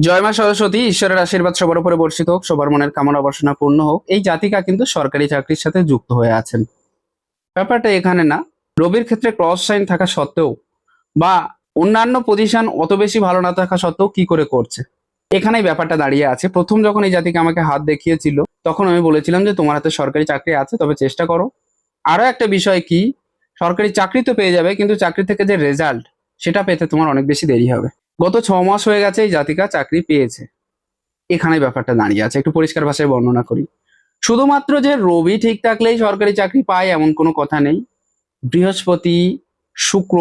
জয় মা সরস্বতী, ঈশ্বরের আশীর্বাদ সবার উপরে বর্ষিত হোক, সবার মনের কামনা বাসনা পূর্ণ হোক। এই জাতিকা কিন্তু সরকারি চাকরির সাথে যুক্ত হয়ে আছেন। ব্যাপারটা এখানে না, রবির ক্ষেত্রে ক্রস সাইন থাকা সত্ত্বেও বা অন্যান্য পজিশন অত বেশি ভালো না থাকা সত্ত্বেও কি করে করছে, এখানেই ব্যাপারটা দাঁড়িয়ে আছে। প্রথম যখন এই জাতিকা আমাকে হাত দেখিয়েছিল, তখন আমি বলেছিলাম যে তোমার হাতে সরকারি চাকরি আছে, তবে চেষ্টা করো। আরো একটা বিষয় কি, সরকারি চাকরি তো পেয়ে যাবে, কিন্তু চাকরি থেকে যে রেজাল্ট, সেটা পেতে তোমার অনেক বেশি দেরি হবে। গত 6 মাস হয়ে গেছে এই জাতিকা চাকরি পেয়েছে, এখানে ব্যাপারটা দাঁড়িয়ে আছে। একটু পরিষ্কার ভাষায় বর্ণনা করি। শুধুমাত্র যে রবি ঠিক থাকলেই সরকারি চাকরি পায় এমন কোনো কথা নেই। বৃহস্পতি, শুক্র,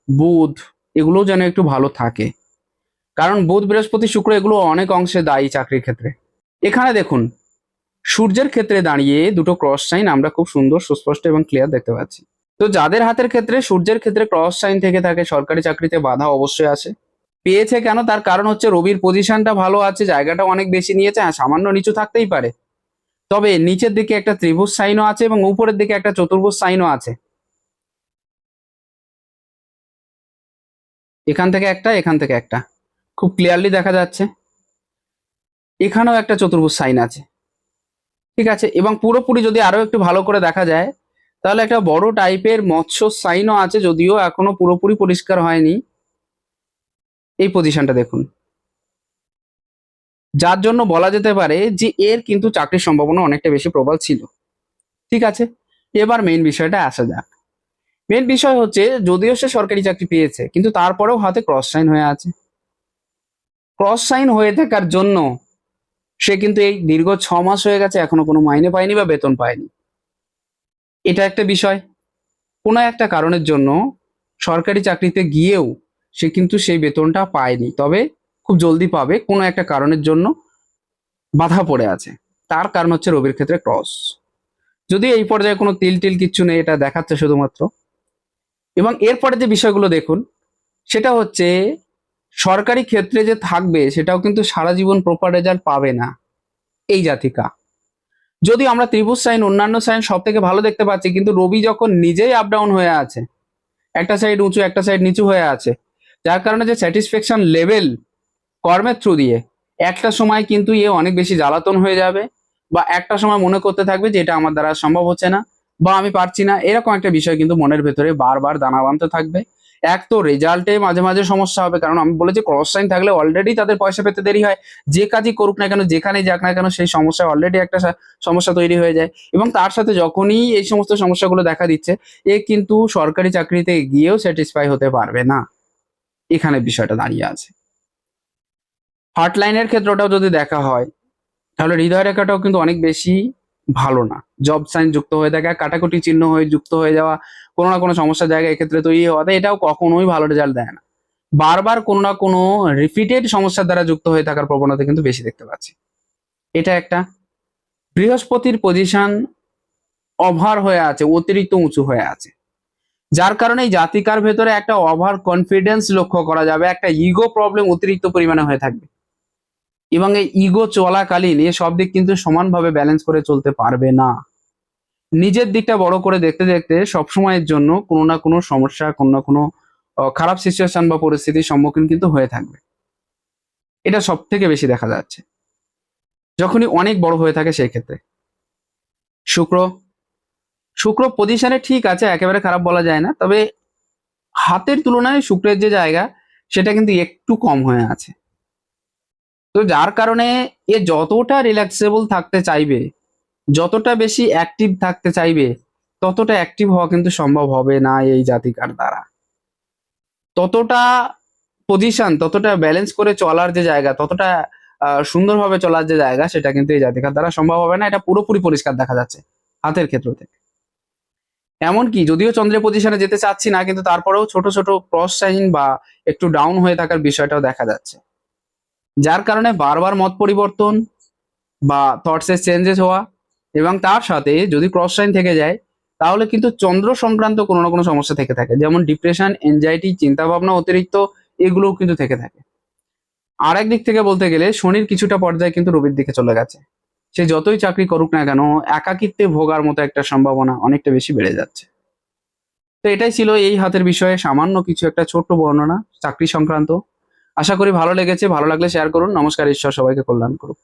বুধ এগুলো যেন একটু ভালো থাকে, কারণ বুধ, বৃহস্পতি, শুক্র এগুলো অনেক অংশে দায়ী চাকরির ক্ষেত্রে। এখানে দেখুন, সূর্যের ক্ষেত্রে দাঁড়িয়ে দুটো ক্রস সাইন আমরা খুব সুন্দর, সুস্পষ্ট এবং ক্লিয়ার দেখতে পাচ্ছি। তো যাদের হাতের ক্ষেত্রে সূর্যের ক্ষেত্রে ক্রস সাইন থেকে থাকে, সরকারি চাকরিতে বাধা অবশ্যই আসে। পেয়েছে কেন, তার কারণ হচ্ছে রবির পজিশনটা ভালো আছে, জায়গাটা অনেক বেশি নিয়েছে। হ্যাঁ, সামান্য নিচু থাকতেই পারে, তবে নিচের দিকে একটা ত্রিভুজ সাইনও আছে এবং উপরের দিকে একটা চতুর্ভুজ সাইনও আছে। এখান থেকে একটা, এখান থেকে একটা, খুব ক্লিয়ারলি দেখা যাচ্ছে। এখানেও একটা চতুর্ভুজ সাইন আছে, ঠিক আছে। এবং পুরোপুরি যদি আরো একটু ভালো করে দেখা যায়, তাহলে একটা বড় টাইপের মৎস্য সাইনও আছে, যদিও এখনো পুরোপুরি পরিষ্কার হয়নি। এই পজিশনটা দেখুন, যার জন্য বলা যেতে পারে যে এর কিন্তু চাকরির সম্ভাবনা অনেকটা বেশি প্রবল ছিল। ঠিক আছে, এবার মেইন বিষয়টা আসা যাক। মেইন বিষয় হচ্ছে, যদিও সে সরকারি চাকরি পেয়েছে, কিন্তু তারপরেও হাতে ক্রস সাইন হয়ে আছে। ক্রস সাইন হয়ে থাকার জন্য সে কিন্তু এই দীর্ঘ 6 মাস হয়ে গেছে এখনো কোনো মাইনে পায়নি বা বেতন পায়নি। এটা একটা বিষয়। কোনো একটা কারণের জন্য সরকারি চাকরিতে গিয়েও সে কিন্তু সেই বেতনটা পায়নি, তবে খুব জলদি পাবে। কোনো একটা কারণের জন্য বাধা পড়ে আছে, তার কারণ হচ্ছে রবির ক্ষেত্রে ক্রস। যদি এই পর্যায়ে কোনো তিল টিল কিচ্ছু নেই, এটা দেখাচ্ছে শুধুমাত্র। এবং এরপরে যে বিষয়গুলো দেখুন, সেটা হচ্ছে সরকারি ক্ষেত্রে যে থাকবে সেটাও কিন্তু সারা জীবন প্রপার রেজাল্ট পাবে না এই জাতিকা। যদি আমরা ত্রিভুজ সাইন, অন্যান্য সাইন সব থেকে ভালো দেখতে পাচ্ছি, কিন্তু রবি যখন নিজেই আপ ডাউন হয়ে আছে, একটা সাইড উঁচু একটা সাইড নিচু হয়ে আছে, যার কারণে যে স্যাটিসফ্যাকশন লেভেল কর্মের থ্রু দিয়ে একটা সময় কিন্তু অনেক বেশি জ্বালাতন হয়ে যাবে, বা একটা সময় মনে করতে থাকবে যে এটা আমার দ্বারা সম্ভব হচ্ছে না বা আমি পারছি না। এরকম একটা বিষয় কিন্তু মনের ভেতরে বারবার দানা বাঁধতে থাকবে। এক তো রেজাল্টে মাঝে মাঝে সমস্যা হবে, কারণ আমি বলেছি ক্রস সাইন থাকলে অলরেডি তাদের পয়সা পেতে দেরি হয়। যে কাজই করুক না কেন, যেখানে যাক না কেন, সেই সমস্যা অলরেডি একটা সমস্যা তৈরি হয়ে যায়। এবং তার সাথে যখনই এই সমস্ত সমস্যাগুলো দেখা দিচ্ছে, এ কিন্তু সরকারি চাকরিতে গিয়েও স্যাটিসফাই হতে পারবে না। এখানে বিষয়টা দাঁড়িয়ে আছে। হার্ট লাইনের ক্ষেত্রটাও যদি দেখা হয়, তাহলে হৃদয় রেখাটাও কিন্তু অনেক বেশি ভালো না। জব সাইন যুক্ত হয়ে থাকে, কাটাকুটি চিহ্ন হয়ে যুক্ত হয়ে যাওয়া, কোনো না কোনো সমস্যার জায়গায় এক্ষেত্রে তৈরি হওয়াতে এটাও কখনোই ভালো রেজাল্ট দেয় না। বারবার কোনো না কোনো রিপিটেড সমস্যার দ্বারা যুক্ত হয়ে থাকার প্রবণতা কিন্তু বেশি দেখতে পাচ্ছি। এটা একটা। বৃহস্পতির পজিশন ওভার হয়ে আছে, অতিরিক্ত উঁচু হয়ে আছে, যার কারণে এই জাতিকার ভেতরে একটা ওভার কনফিডেন্স লক্ষ্য করা যাবে, একটা ইগো প্রবলেম অতিরিক্ত পরিমাণে হয়ে থাকবে। এবং এই ইগো চলাকালীন এ সব দিক কিন্তু সমানভাবে ব্যালেন্স করে চলতে পারবে না। নিজের দিকটা বড় করে দেখতে দেখতে সবসময়ের জন্য কোনো না কোনো সমস্যা, কোনো না কোনো খারাপ সিচুয়েশন বা পরিস্থিতির সম্মুখীন কিন্তু হয়ে থাকবে। এটা সব থেকে বেশি দেখা যাচ্ছে যখনই অনেক বড় হয়ে থাকে সেই ক্ষেত্রে। শুক্র, শুক্র পজিশনে ঠিক আছে, একেবারে খারাপ বলা যায় না, তবে হাতের তুলনায় শুক্রের যে জায়গা, সেটা কিন্তু একটু কম হয়ে আছে। তো যার কারণে এ যতটা রিল্যাক্সেবল থাকতে চাইবে, যতটা বেশি অ্যাক্টিভ থাকতে চাইবে, ততটা অ্যাক্টিভ হওয়া কিন্তু সম্ভব হবে না এই জাতিকার দ্বারা। ততটা পজিশন, ততটা ব্যালেন্স করে চলার যে জায়গা, ততটা সুন্দরভাবে চলার যে জায়গা, সেটা কিন্তু এই জাতিকার দ্বারা সম্ভব হবে না। এটা পুরোপুরি পরিষ্কার দেখা যাচ্ছে হাতের ক্ষেত্র থেকে। এমনকি যদিও চন্দ্রের পজিশনে যেতে চাচ্ছি না, কিন্তু তারপরেও ছোট ছোট ক্রস সাইন বা একটু ডাউন হয়ে থাকার বিষয়টাও দেখা যাচ্ছে, যার কারণে বারবার মত পরিবর্তন বা থটসের চেঞ্জেস হওয়া। এবং তার সাথে যদি ক্রস সাইন থেকে যায়, তাহলে কিন্তু চন্দ্র সংক্রান্ত কোনো না কোনো সমস্যা থেকে থাকে, যেমন ডিপ্রেশন, এনজাইটি, চিন্তা ভাবনা অতিরিক্ত, এগুলোও কিন্তু থেকে থাকে। আর এক দিক থেকে বলতে গেলে শনির কিছুটা পর্যায়ে কিন্তু রবির দিকে চলে গেছে। সে যতই চাকরি করুক না কেন, একাকিত্বে ভোগার মতো একটা সম্ভাবনা অনেকটা বেশি বেড়ে যাচ্ছে। তো এটাই ছিল এই হাতের বিষয়ে সামান্য কিছু একটা ছোট্ট বর্ণনা চাকরি সংক্রান্ত। আশা করি ভালো লেগেছে, ভালো লাগলে শেয়ার করুন। নমস্কার, ঈশ্বর সবাইকে কল্যাণ করুক।